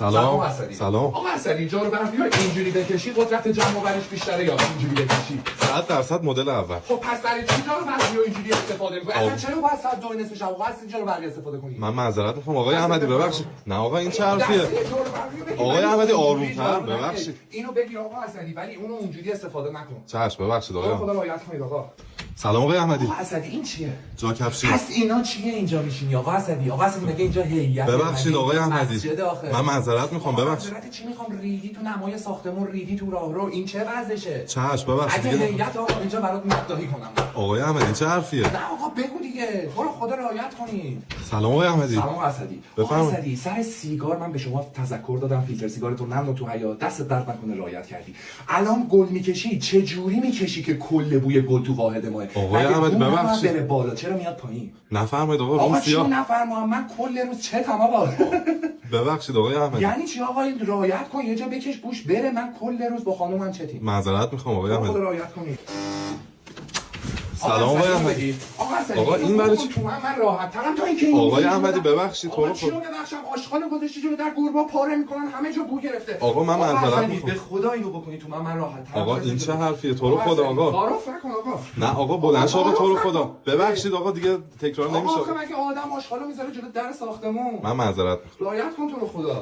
سلام. سلام. آقا اسدی جا رو برمی اینجوری بکشی قدرت جمع آوریش بیشتره یا اینجوری بکشی 100% مدل اول. خب پس برای چی جا رو برمی اینجوری استفاده می‌کنی؟ اصلا چرا باید ساعت 2 نصف شب آقا اسدی جا رو برمی استفاده کنی؟ من معذرت میخوام آقای احمدی ببخشید. نه آقا این چه حرفیه؟ آقای احمدی آروم‌تر ببخشید. اینو بگیر آقا اسدی ولی اونو اونجوری استفاده نکن. چشم ببخشید آقای خدا احمدی. رعایت کنید آقا. سلام آقای احمدی. آقا اسدی این چیه؟ جا کفشی. پس اینا چیه اینجا میشینی آقا اسدی؟ آقا اسدی میگه اینجا هیئت ببخشید آقای احمدی. مسجد آخه. من معذرت میخوام ببخشید. معذرت چی میخوام ریدی تو نمای ساختمون ریدی تو راهرو این چه وضعشه؟ چشم ببخشید اگه دیگه. هیئت آقا اینجا برات مداحی کنم. آقای احمدی چه حرفیه؟ نه آقا بگو دیگه تو رو خدا رعایت کنید. سلام آقای احمدی. سلام اسدی. آقا بفرمایید. اسدی سر سیگار من به شما تذکر دادم فیلتر سیگارتو نمون تو حیاط دست درد نکنه رعایت کردی. الان گل میکشی چه جوری میکشی که کل بوی گل تو واحد ماه؟ آقای احمدی ببخشید. بره بالا چرا میاد پایین؟ نفرمایید آقا آقا روم چی سیاه. نفرمام من کل روز چتم آقا. ببخشید آقای احمدی. یعنی چی آقا این رعایت کن یه جا بکش بوش بره من کل روز با خانومم چتیم. معذرت میخوام آقای خدا احمدی. رعایت کنید. سلام آقای احمدی. آقا این برای چی؟ تو من راحت ترم تا اینکه این آقای احمدی ببخشید تو رو چی رو ببخشم آشغال گذاشتی جلو در گوربا پاره میکنن همه جا بو گرفته. آقا من معذرت حسنی، میخوام. به خدا اینو بکنی تو من راحت ترم. آقا این چه حرفیه تو رو خدا آقا. تعارف نکن آقا. نه آقا بلند شو آقا تو رو خدا. ببخشید آقا دیگه تکرار آقا نمیشه. آخه مگه آدم آشغالو میذاره جلو در ساختمون. من معذرت میخوام. رعایت کن تو رو خدا.